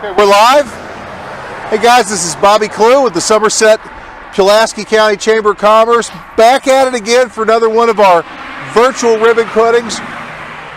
We're live. Hey guys, this is Bobby Clue with the Somerset-Pulaski County Chamber of Commerce. Back at it again for another one of our virtual ribbon cuttings.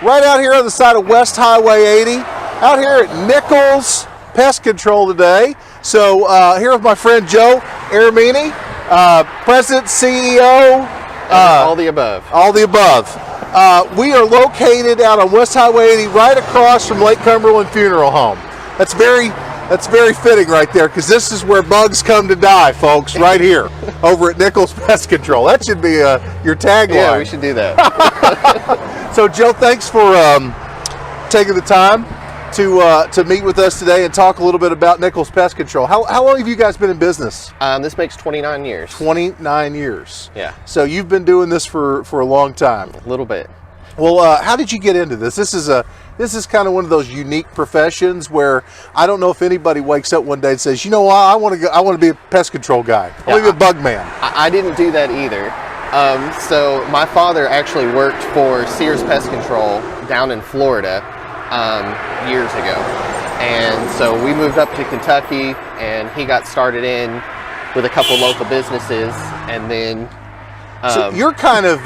Right out here on the side of West Highway 80. Out here at Nichols Pest Control today. So here with my friend Joe Aramini, President, CEO. All the above. All the above. We are located out on West Highway 80, right across from Lake Cumberland Funeral Home. That's very fitting right there, because this is where bugs come to die, folks. Right here, over at Nichols Pest Control. That should be your tagline. Yeah, we should do that. So, Joe, thanks for taking the time to meet with us today and talk a little bit about Nichols Pest Control. How long have you guys been in business? This makes 29 years. 29 years. Yeah. So you've been doing this for a long time. A little bit. Well, how did you get into this? This is kind of one of those unique professions where I don't know if anybody wakes up one day and says, you know what, I want to be a pest control guy. I want to be a bug man. I didn't do that either. So my father actually worked for Sears Pest Control down in Florida years ago, and so we moved up to Kentucky, and he got started in with a couple local businesses, and then so you're kind of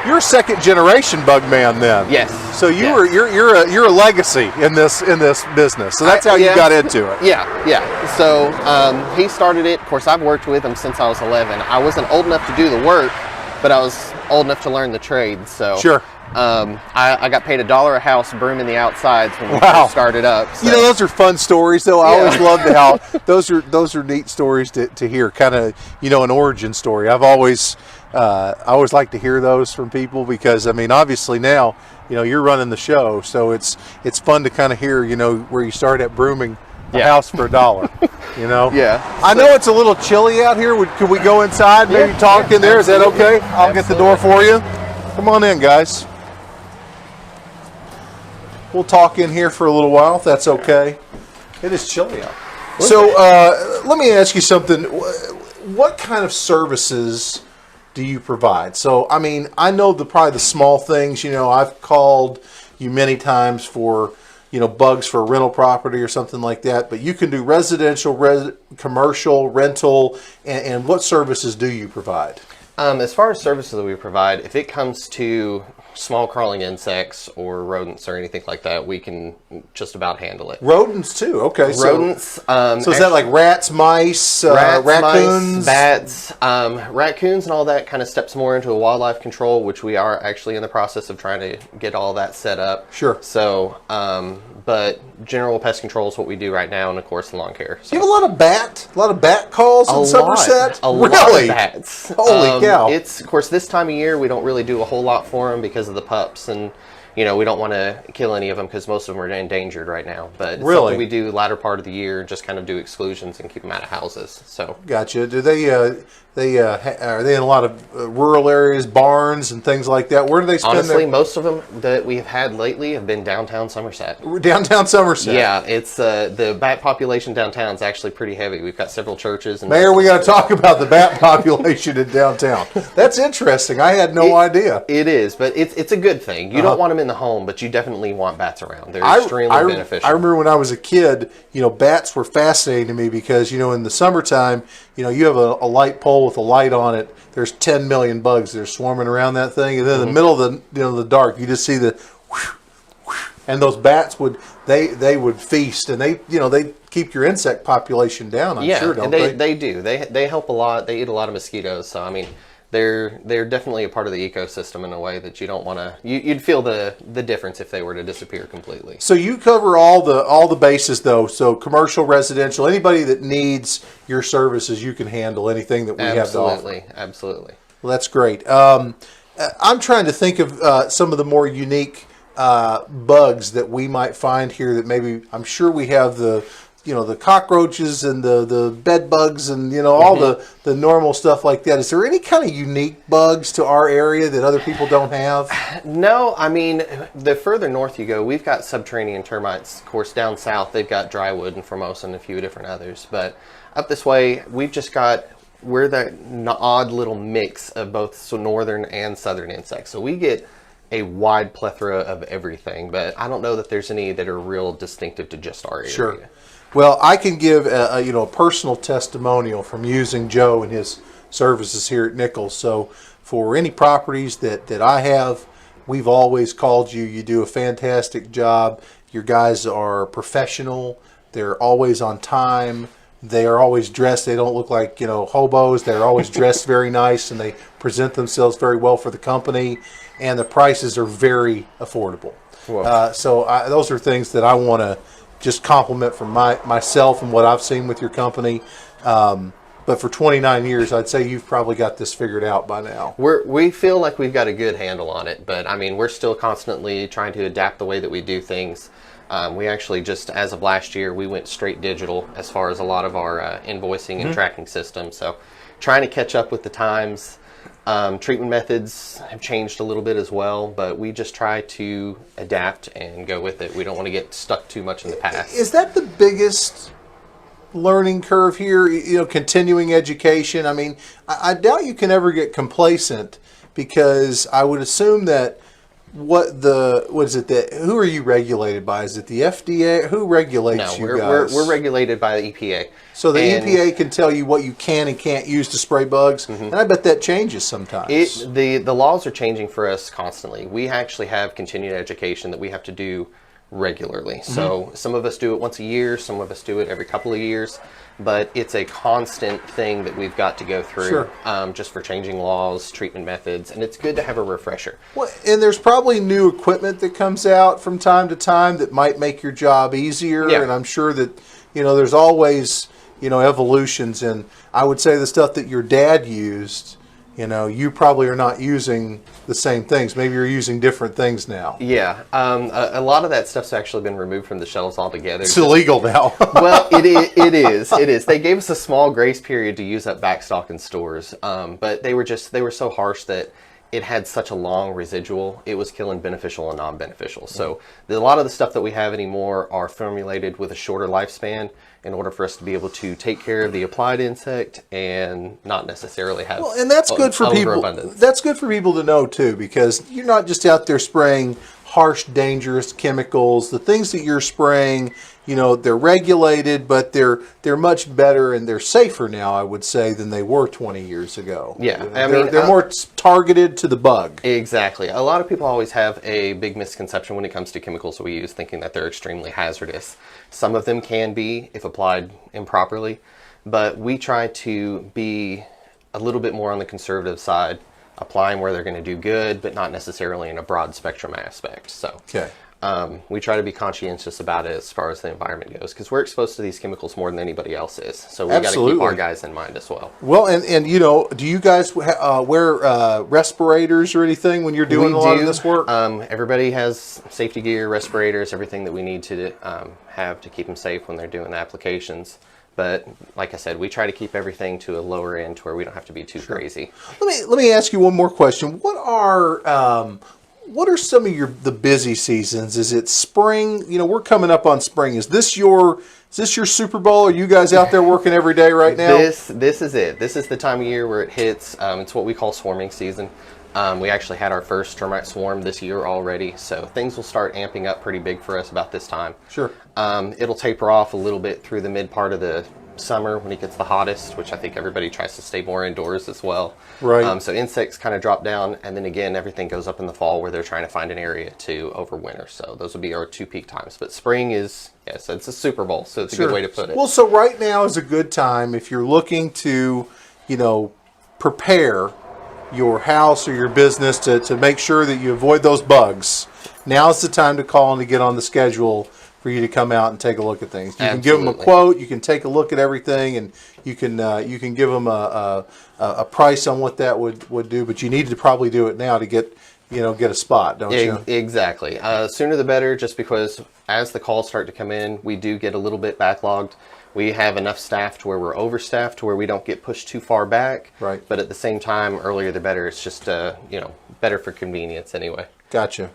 you're a second generation bug man then. Yes. So you're a legacy in this business. So that's how you got into it. Yeah. So he started it. Of course, I've worked with him since I was 11. I wasn't old enough to do the work, but I was old enough to learn the trade. So sure. I got paid $1 a house brooming the outsides when we first started up. So. You know, those are fun stories, though. I always loved how those are neat stories to hear. Kind of, an origin story. I always like to hear those from people, because I mean, obviously now, you're running the show, so it's fun to kind of hear, where you started at brooming a house for $1. Yeah. I know it's a little chilly out here. Could we go inside? Maybe talk in there. Absolutely. Is that okay? I'll get the door for you. Come on in, guys. We'll talk in here for a little while, if that's okay. It is chilly out. So let me ask you something. What kind of services do you provide? So, I mean, I know probably the small things. I've called you many times for, bugs for a rental property or something like that. But you can do residential, commercial, rental, and what services do you provide? As far as services that we provide, if it comes to small crawling insects or rodents or anything like that, we can just about handle it. Rodents too, okay. Rodents. So is that like rats, mice, raccoons? Mice, bats, raccoons and all that kind of steps more into a wildlife control, which we are actually in the process of trying to get all that set up. Sure. So, but general pest control is what we do right now, and of course lawn care. So. You have a lot of bat calls in Somerset? A lot of bats. Holy cow. It's, of course, this time of year we don't really do a whole lot for them because of the pups, and we don't want to kill any of them because most of them are endangered right now. But it's something we do latter part of the year, just kind of do exclusions and keep them out of houses. So gotcha. Do they are they in a lot of rural areas, barns and things like that? Where do they spend honestly, most of them that we've had lately have been downtown Somerset. Downtown Somerset. Yeah, it's the bat population downtown is actually pretty heavy. We've got several churches. And Mayor, we got to talk about the bat population in downtown. That's interesting. I had no idea. It is, but it's a good thing. You don't want them in the home, but you definitely want bats around. They're extremely beneficial. I remember when I was a kid, bats were fascinating to me because, in the summertime, you have a light pole with a light on it. There's 10 million bugs that are swarming around that thing, and then in the middle of the dark, you just see the whoosh, whoosh, and those bats would feast, and they keep your insect population down. I'm sure, don't they? They do. They help a lot. They eat a lot of mosquitoes. So I mean, they're definitely a part of the ecosystem in a way that you don't want to. You'd feel the difference if they were to disappear completely. So you cover all the bases, though. So commercial, residential, anybody that needs your services, you can handle anything that we have to offer. Absolutely. Well, that's great. I'm trying to think of some of the more unique bugs that we might find here. That maybe I'm sure we have the cockroaches and the bed bugs and all the normal stuff like that. Is there any kind of unique bugs to our area that other people don't have? No, I mean, the further north you go, we've got subterranean termites. Of course, down south they've got drywood and Formosa and a few different others. But up this way, we're the odd little mix of both northern and southern insects. So we get a wide plethora of everything, but I don't know that there's any that are real distinctive to just our area. Sure. Well, I can give a personal testimonial from using Joe and his services here at Nichols. So for any properties that I have, we've always called you. You do a fantastic job. Your guys are professional. They're always on time. They are always dressed. They don't look like, hobos. They're always dressed very nice, and they present themselves very well for the company. And the prices are very affordable. So those are things that I want to just compliment from myself and what I've seen with your company. But for 29 years, I'd say you've probably got this figured out by now. We feel like we've got a good handle on it, but I mean, we're still constantly trying to adapt the way that we do things. We actually just, as of last year, we went straight digital as far as a lot of our invoicing and tracking systems. So trying to catch up with the times. Treatment methods have changed a little bit as well, but we just try to adapt and go with it. We don't want to get stuck too much in the past. Is that the biggest learning curve here, continuing education? I mean, I doubt you can ever get complacent, because I would assume that who are you regulated by? Is it the FDA? Who regulates you guys? We're regulated by the EPA. So the EPA can tell you what you can and can't use to spray bugs, and I bet that changes sometimes. The laws are changing for us constantly. We actually have continued education that we have to do regularly. So some of us do it once a year, some of us do it every couple of years, but it's a constant thing that we've got to go through, just for changing laws, treatment methods, and it's good to have a refresher. Well, and there's probably new equipment that comes out from time to time that might make your job easier, and I'm sure that there's always evolutions, and I would say the stuff that your dad used, you probably are not using the same things. Maybe you're using different things now. Yeah, a lot of that stuff's actually been removed from the shelves altogether. It's illegal now. Well, it is. They gave us a small grace period to use up backstock in stores, but they were so harsh that it had such a long residual. It was killing beneficial and non-beneficial. So a lot of the stuff that we have anymore are formulated with a shorter lifespan in order for us to be able to take care of the applied insect and not necessarily have and that's good for people. Overabundance. That's good for people to know too, because you're not just out there spraying harsh, dangerous chemicals. The things that you're spraying, they're regulated, but they're much better and they're safer now, I would say, than they were 20 years ago. Yeah, they're more targeted to the bug. Exactly. A lot of people always have a big misconception when it comes to chemicals that we use, thinking that they're extremely hazardous. Some of them can be if applied improperly, but we try to be a little bit more on the conservative side, applying where they're going to do good, but not necessarily in a broad spectrum aspect. So we try to be conscientious about it as far as the environment goes, because we're exposed to these chemicals more than anybody else is. So we got to keep our guys in mind as well. Well, and do you guys wear respirators or anything when you're doing a lot of this work? Everybody has safety gear, respirators, everything that we need to have to keep them safe when they're doing the applications. But like I said, we try to keep everything to a lower end to where we don't have to be too crazy. Let me ask you one more question. What are some of the busy seasons? Is it spring? We're coming up on spring. Is this your Super Bowl? Are you guys out there working every day right now? This is it. This is the time of year where it hits. It's what we call swarming season. We actually had our first termite swarm this year already, so things will start amping up pretty big for us about this time. Sure. It'll taper off a little bit through the mid part of the summer when it gets the hottest, which I think everybody tries to stay more indoors as well. Right. So insects kind of drop down, and then again, everything goes up in the fall where they're trying to find an area to overwinter. So those would be our two peak times. But spring is, so it's a Super Bowl, so it's a good way to put it. Well, so right now is a good time if you're looking to, prepare your house or your business to make sure that you avoid those bugs. Now's the time to call and to get on the schedule for you to come out and take a look at things. You can give them a quote, you can take a look at everything, and you can give them a price on what that would do. But you need to probably do it now to get a spot, don't you? Exactly. Sooner the better, just because as the calls start to come in, we do get a little bit backlogged. We have enough staff to where we're overstaffed, to where we don't get pushed too far back. Right. But at the same time, earlier the better. It's just, better for convenience anyway. Gotcha.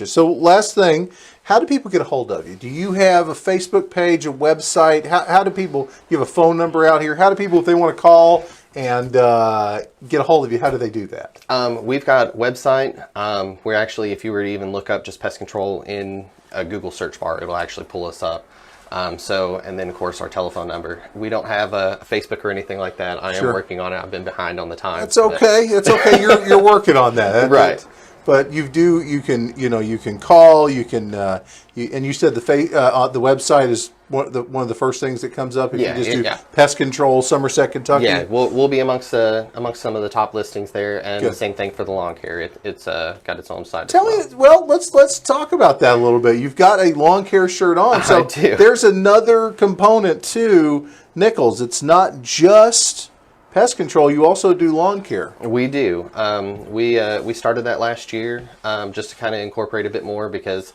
So last thing, how do people get a hold of you? Do you have a Facebook page, a website? How do people, you have a phone number out here? How do people, if they want to call and get a hold of you, how do they do that? We've got a website. We're actually, if you were to even look up just pest control in a Google search bar, it'll actually pull us up. And then of course our telephone number. We don't have a Facebook or anything like that. I am working on it. I've been behind on the time. That's okay. It's okay. You're working on that. Right. But you can call, you can, and you said the website is one of the first things that comes up if you just do pest control, Somerset, Kentucky. Yeah, we'll be amongst some of the top listings there, and the same thing for the lawn care. It's got its own side. Let's talk about that a little bit. You've got a lawn care shirt on, so I do. There's another component to Nichols. It's not just pest control, you also do lawn care. We do. We started that last year just to kind of incorporate a bit more, because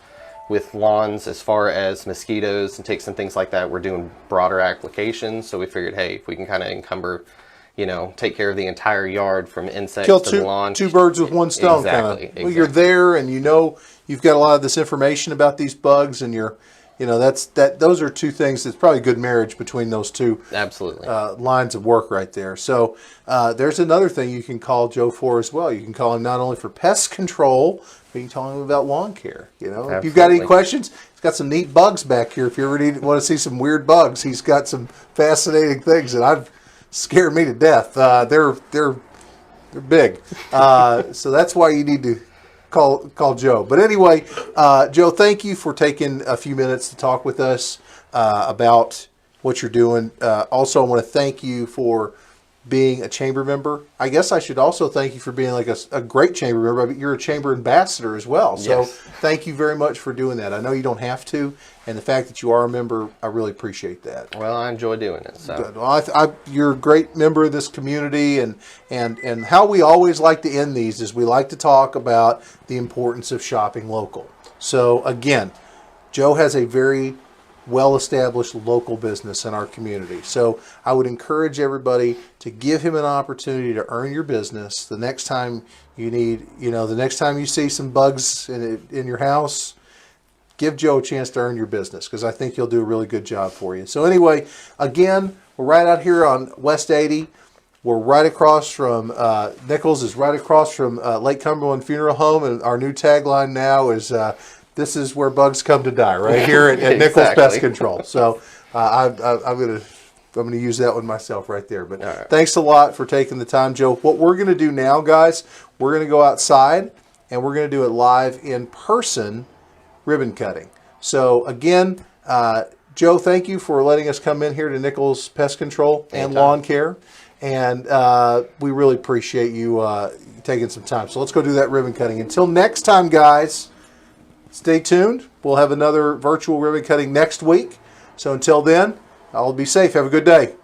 with lawns, as far as mosquitoes and ticks and things like that, we're doing broader applications. So we figured, hey, if we can kind of encumber, take care of the entire yard from insects to the lawn. Two birds with one stone. Exactly. Well, you're there, and you've got a lot of this information about these bugs, and those are two things that's probably a good marriage between those two lines of work right there. So there's another thing you can call Joe for as well. You can call him not only for pest control, but you can tell him about lawn care. If you've got any questions, he's got some neat bugs back here. If you ever want to see some weird bugs, he's got some fascinating things that I've scared me to death. They're big, so that's why you need to call Joe. But anyway, Joe, thank you for taking a few minutes to talk with us about what you're doing. Also, I want to thank you for being a chamber member. I guess I should also thank you for being like a great chamber member. But you're a chamber ambassador as well. So thank you very much for doing that. I know you don't have to, and the fact that you are a member, I really appreciate that. Well, I enjoy doing it. So good. Well, you're a great member of this community, and how we always like to end these is we like to talk about the importance of shopping local. So again, Joe has a very well-established local business in our community. So I would encourage everybody to give him an opportunity to earn your business. The next time the next time you see some bugs in your house, give Joe a chance to earn your business, because I think he'll do a really good job for you. So anyway, again, we're right out here on West 80. We're right across from, Nichols is right across from Lake Cumberland Funeral Home, and our new tagline now is, this is where bugs come to die, right here at Nichols Pest Control. So I'm going to use that one myself right there. But thanks a lot for taking the time, Joe. What we're going to do now, guys, we're going to go outside, and we're going to do it live in person ribbon cutting. So again, Joe, thank you for letting us come in here to Nichols Pest Control and Lawn Care. And we really appreciate you taking some time. So let's go do that ribbon cutting. Until next time, guys, stay tuned. We'll have another virtual ribbon cutting next week. So until then, I'll be safe. Have a good day.